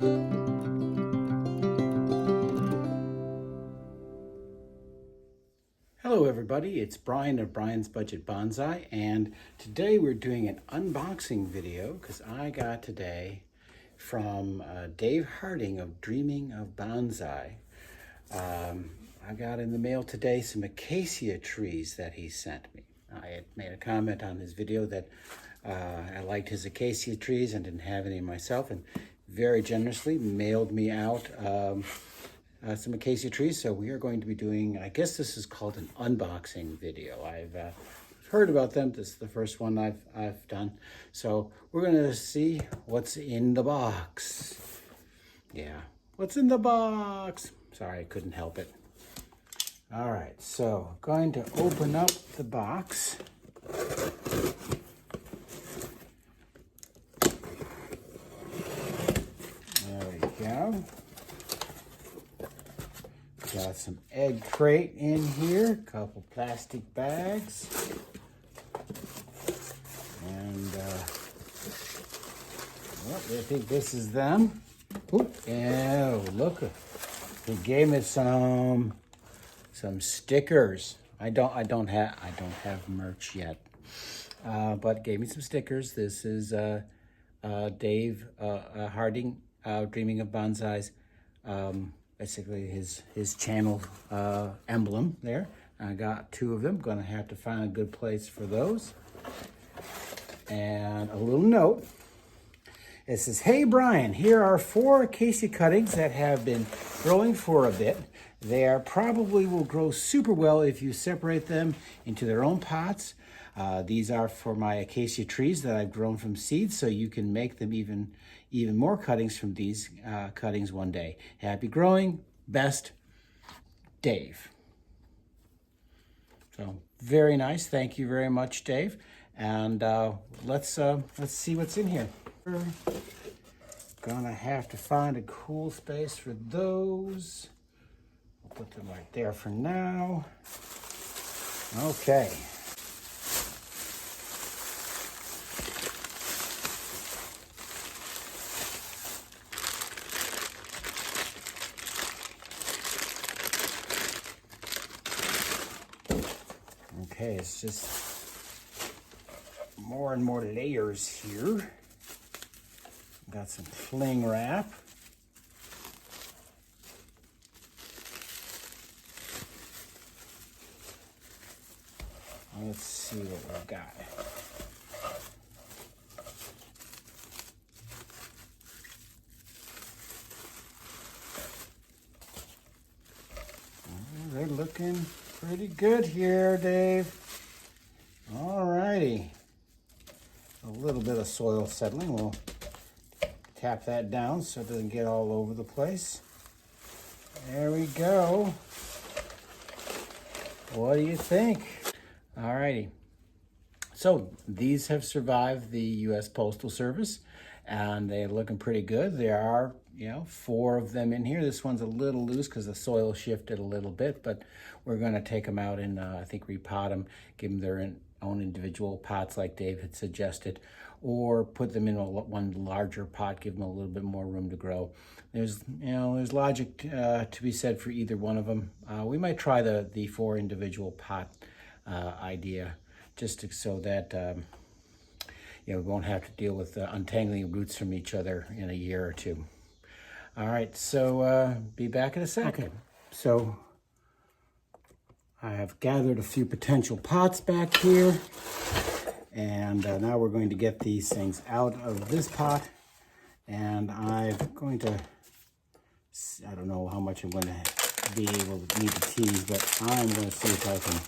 Hello everybody, it's Brian of Brian's Budget Bonsai, and today we're doing an unboxing video because I got today from Dave Harding of Dreaming of Bonsai. I got in the mail today some acacia trees that he sent me. I had made a comment on his video that I liked his acacia trees and didn't have any myself, and very generously mailed me out some acacia trees. So we are going to be doing, I guess this is called an unboxing video. I've heard about them. This is the first one I've done. So we're going to see what's in the box. Yeah, what's in the box? Sorry, I couldn't help it. All right, so going to open up the box. There we go. Got some egg crate in here, a couple plastic bags, and I think this is them. Ooh, yeah, look, he gave me some stickers. I don't have merch yet, but gave me some stickers. This is Dave Harding, Dreaming of Bonsai's. Basically his channel emblem there. I got 2 of them. Gonna have to find a good place for those. And a little note. It says, "Hey Brian, here are 4 acacia cuttings that have been growing for a bit. They are probably will grow super well if you separate them into their own pots. These are for my acacia trees that I've grown from seeds, so you can make them even more cuttings from these cuttings one day. Happy growing, best, Dave." So very nice. Thank you very much, Dave. And let's see what's in here. We're gonna have to find a cool space for those. I'll put them right there for now. Okay. Okay, it's just more and more layers here. Got some cling wrap. Let's see what we've got. They're looking pretty good here, Dave. All righty. A little bit of soil settling. We'll tap that down so it doesn't get all over the place. There we go. What do you think? All righty. So these have survived the U.S. Postal Service, and they're looking pretty good. There are, 4 of them in here. This one's a little loose because the soil shifted a little bit, but we're going to take them out and I think repot them, give them their own individual pots like Dave had suggested, or put them in one larger pot, give them a little bit more room to grow. There's logic to be said for either one of them. We might try the 4 individual pot idea, just so that we won't have to deal with untangling roots from each other in a year or 2. All right, so be back in a sec. Okay, so I have gathered a few potential pots back here, and now we're going to get these things out of this pot, and I'm going to, I don't know how much I'm going to be able to need to tease, but I'm going to see if I can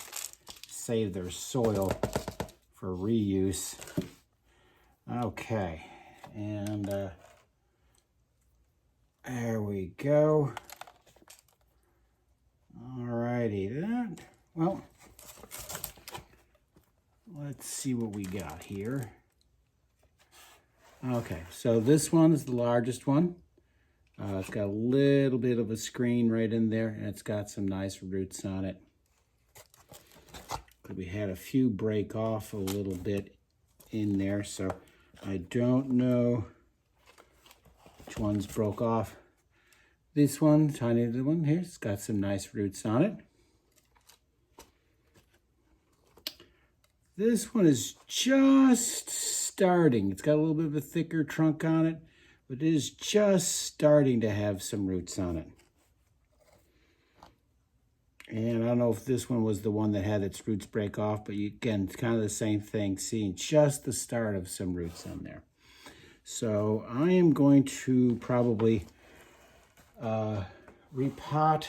save their soil for reuse. Okay, and there we go. Alrighty, well, let's see what we got here. Okay, so this one is the largest one. It's got a little bit of a screen right in there, and it's got some nice roots on it. We had a few break off a little bit in there, so I don't know which ones broke off. This one, tiny little one here, it's got some nice roots on it. This one is just starting. It's got a little bit of a thicker trunk on it, but it is just starting to have some roots on it. And I don't know if this one was the one that had its roots break off, but again, it's kind of the same thing, seeing just the start of some roots on there. So I am going to probably repot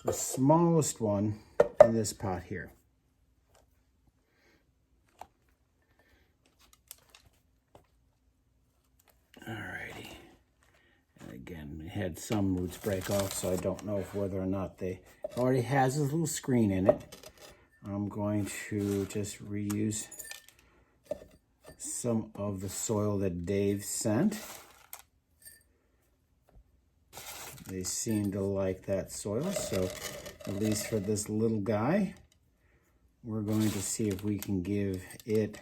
the smallest one in this pot here. Alrighty. And again, it had some roots break off, so I don't know if whether or not they already has a little screen in it. I'm going to just reuse some of the soil that Dave sent. They seem to like that soil, so at least for this little guy, we're going to see if we can give it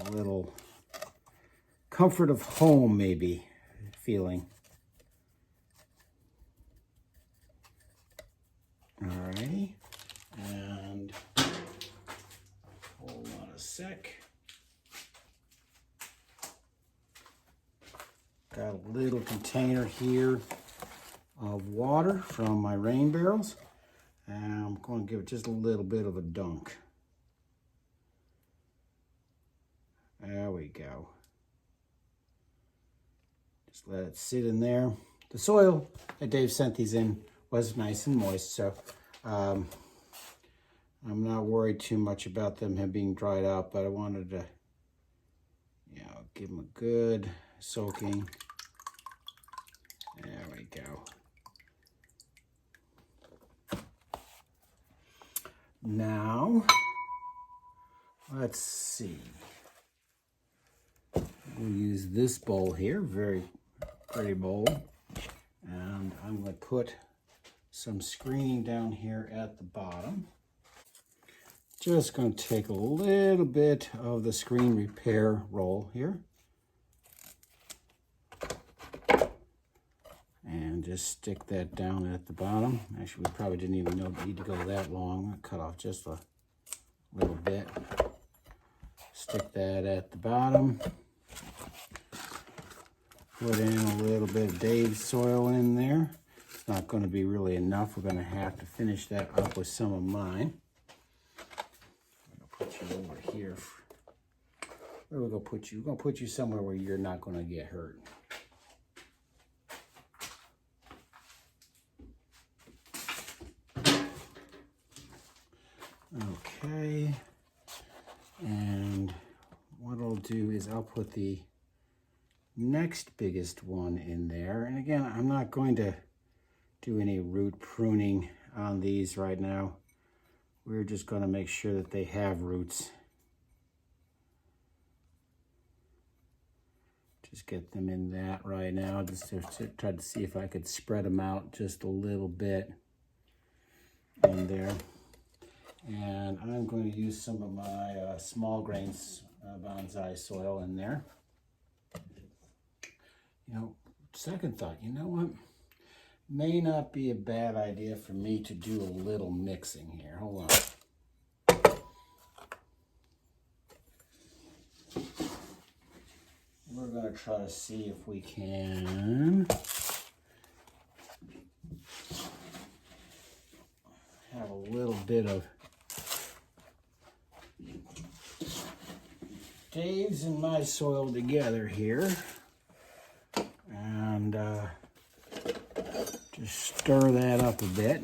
a little comfort of home, maybe, feeling. Alrighty, and hold on a sec. Got a little container here of water from my rain barrels, and I'm going to give it just a little bit of a dunk. There we go. Just let it sit in there. The soil that Dave sent these in was nice and moist, so I'm not worried too much about them being dried out, but I wanted to, give them a good soaking. There we go. Now, let's see. We'll use this bowl here, very pretty bowl. And I'm going to put some screening down here at the bottom. Just going to take a little bit of the screen repair roll here. And just stick that down at the bottom. Actually, we probably didn't even need to go that long. I'll cut off just a little bit. Stick that at the bottom. Put in a little bit of Dave's soil in there. It's not going to be really enough. We're going to have to finish that up with some of mine. I'll put you over here. Where are we going to put you? We're going to put you somewhere where you're not going to get hurt. Okay, and what I'll do is I'll put the next biggest one in there. And again, I'm not going to do any root pruning on these right now. We're just going to make sure that they have roots. Just get them in that right now, just to try to see if I could spread them out just a little bit in there. And I'm going to use some of my small grains bonsai soil in there. Second thought, you know what? May not be a bad idea for me to do a little mixing here. Hold on. We're going to try to see if we can have a little bit of Dave's and my soil together here, and just stir that up a bit.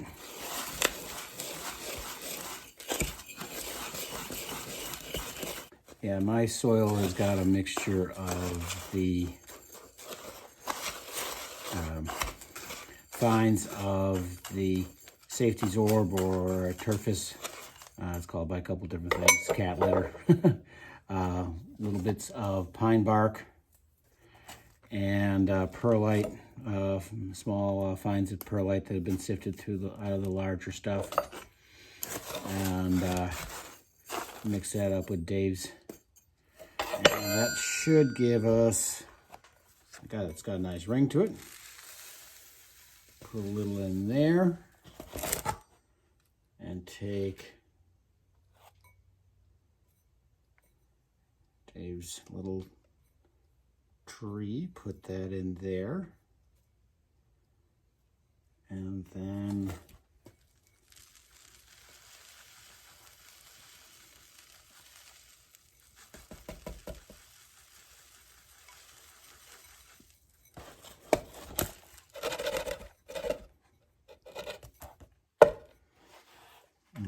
Yeah, my soil has got a mixture of the fines of the Safety's Orb or Turfus. It's called by a couple different things, cat litter. Little bits of pine bark and perlite, small fines of perlite that have been sifted through out of the larger stuff, and mix that up with Dave's. That should give us, it's got a nice ring to it. Put a little in there and take Dave's little tree, put that in there, and then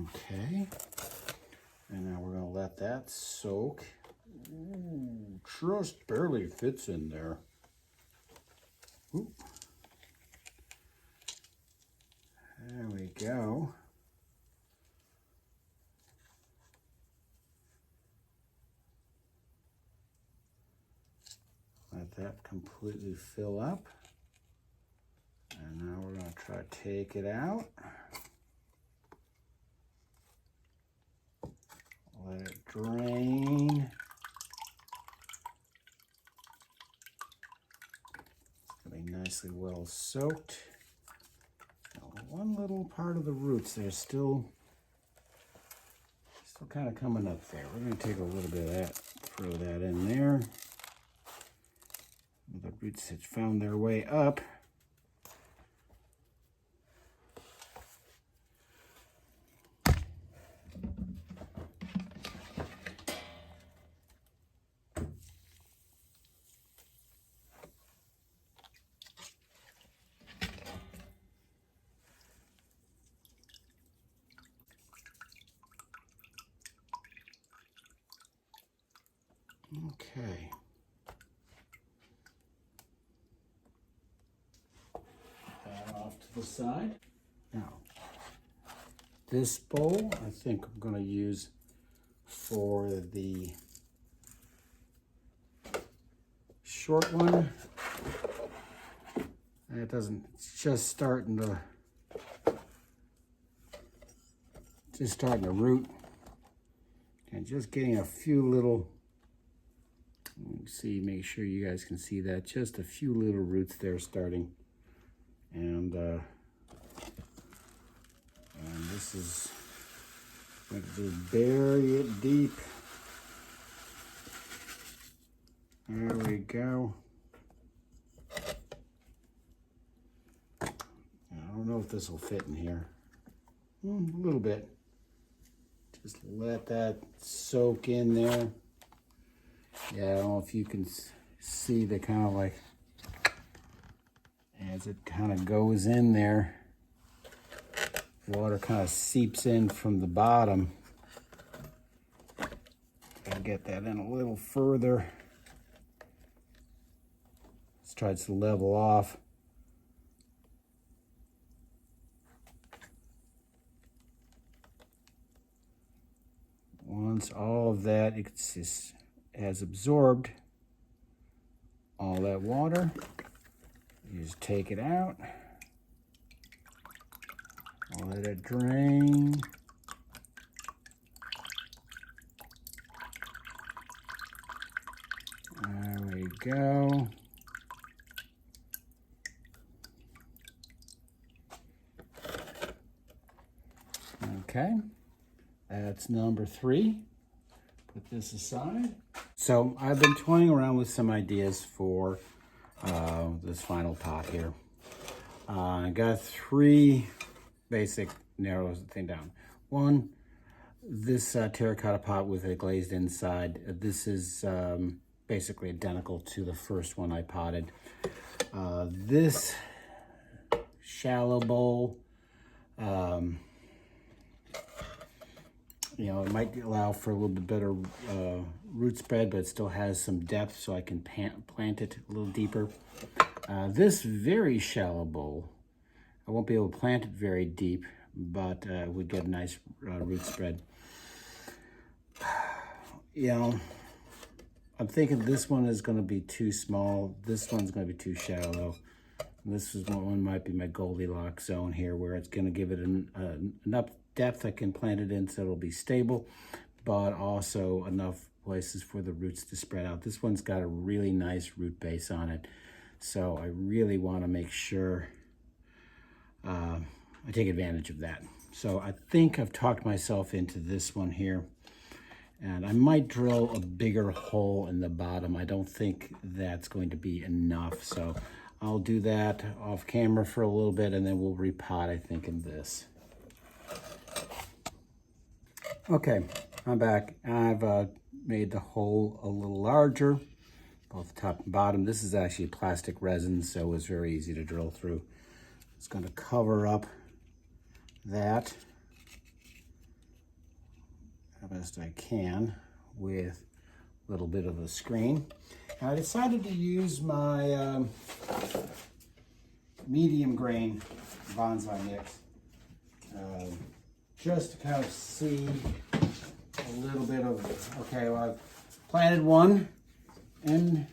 okay, and now we're going to let that soak. Ooh, just barely fits in there. Ooh. There we go. Let that completely fill up. And now we're going to try to take it out. Let it drain. It's going to be nicely well soaked. Now, one little part of the roots, they're still kind of coming up there. We're going to take a little bit of that, throw that in there. The roots have found their way up. Okay. That off to the side. Now, this bowl I think I'm going to use for the short one. It doesn't, it's just starting to root, and just getting a few little, see, make sure you guys can see that, just a few little roots there starting, and this is going to bury it deep. There we go. I don't know if this will fit in here. A little bit. Just let that soak in there. Yeah, I don't know if you can see the kind of like, as it kind of goes in there, water kind of seeps in from the bottom. Gotta get that in a little further. Let's try to level off. Once all of that has absorbed all that water, you just take it out, let it drain. There we go. Okay, that's number 3. Put this aside. So I've been toying around with some ideas for this final pot here. I got 3 basic, narrows the thing down. One, this terracotta pot with a glazed inside. This is basically identical to the first one I potted. This shallow bowl, you know, it might allow for a little bit better root spread, but it still has some depth, so I can plant it a little deeper. This very shallow bowl, I won't be able to plant it very deep, but would get a nice root spread. You know, I'm thinking this one is going to be too small. This one's going to be too shallow. This one might be my Goldilocks zone here, where it's going to give it enough depth I can plant it in so it'll be stable, but also enough places for the roots to spread out. This one's got a really nice root base on it. So I really want to make sure I take advantage of that. So I think I've talked myself into this one here. And I might drill a bigger hole in the bottom. I don't think that's going to be enough. So I'll do that off camera for a little bit, and then we'll repot, I think, in this. Okay, I'm back. I've made the hole a little larger, both top and bottom. This is actually plastic resin, so it's very easy to drill through. It's going to cover up that the best I can with a little bit of a screen. I decided to use my medium grain bonsai mix just to kind of see a little bit of, okay, well, I've planted one in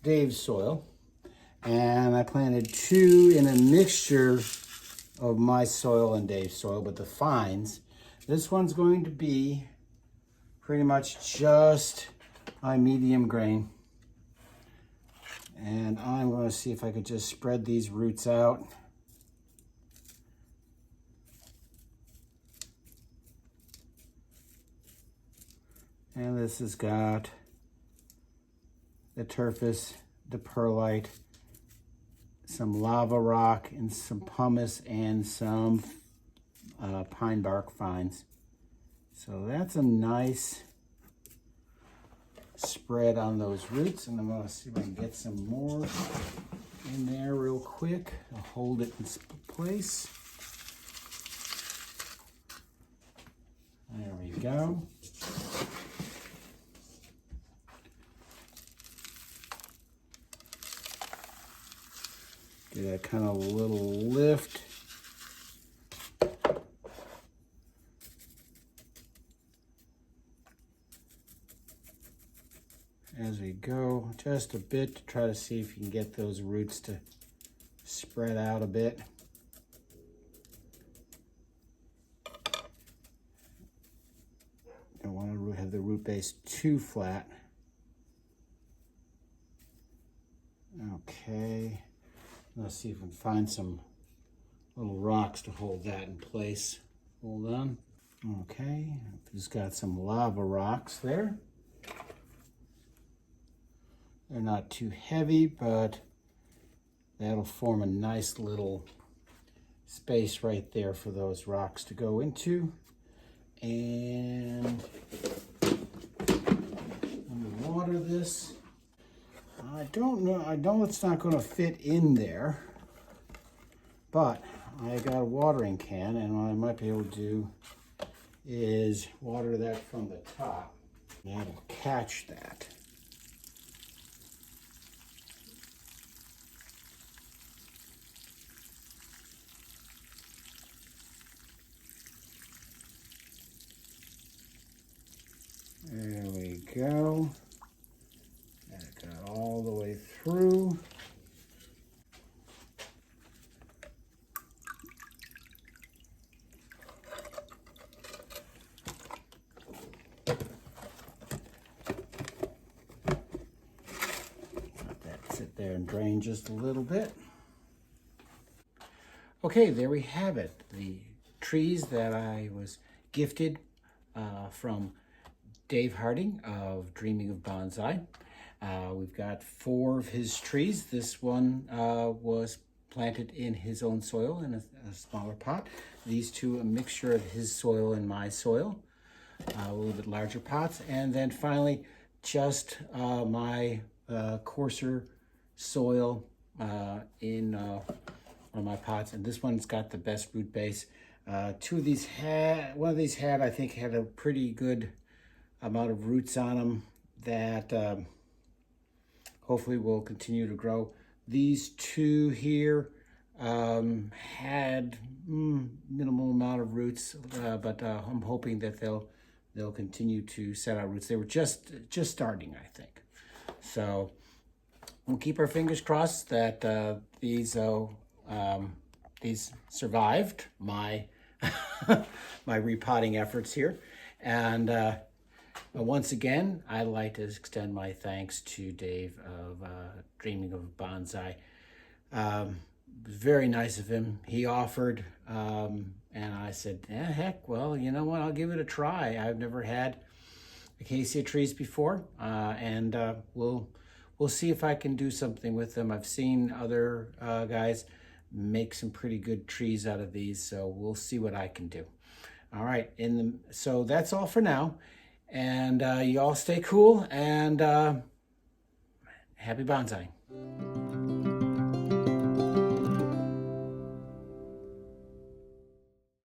Dave's soil, and I planted two in a mixture of my soil and Dave's soil, but the fines. This one's going to be pretty much just my medium grain. And I'm going to see if I could just spread these roots out. And this has got the turfus, the perlite, some lava rock, and some pumice, and some pine bark fines. So that's a nice spread on those roots, and I'm going to see if I can get some more in there real quick. I'll hold it in place. There we go. Do that kind of little lift. As we go, just a bit to try to see if you can get those roots to spread out a bit. Don't want to have the root base too flat. Okay. Let's see if we can find some little rocks to hold that in place. Hold on. Okay, just got some lava rocks there. They're not too heavy, but that'll form a nice little space right there for those rocks to go into. And let me water this. I don't know, I know it's not going to fit in there, but I got a watering can, and what I might be able to do is water that from the top. That'll catch that. There we go. That got all the way through. Let that sit there and drain just a little bit. Okay, there we have it. The trees that I was gifted from Dave Harding of Dreaming of Bonsai. We've got 4 of his trees. This one was planted in his own soil in a smaller pot. These 2, a mixture of his soil and my soil, a little bit larger pots. And then finally, just my coarser soil in one of my pots. And this one's got the best root base. 2 of these one of these had, I think, had a pretty good amount of roots on them that hopefully will continue to grow. These 2 here had minimal amount of roots, but I'm hoping that they'll continue to set out roots. They were just starting, I think. So we'll keep our fingers crossed that these survived my my repotting efforts here. And once again, I'd like to extend my thanks to Dave of Dreaming of Bonsai. It was very nice of him. He offered, and I said, heck, well, you know what? I'll give it a try. I've never had acacia trees before, and we'll see if I can do something with them. I've seen other guys make some pretty good trees out of these, so we'll see what I can do. All right, so that's all for now, and you all stay cool, and happy bonsai.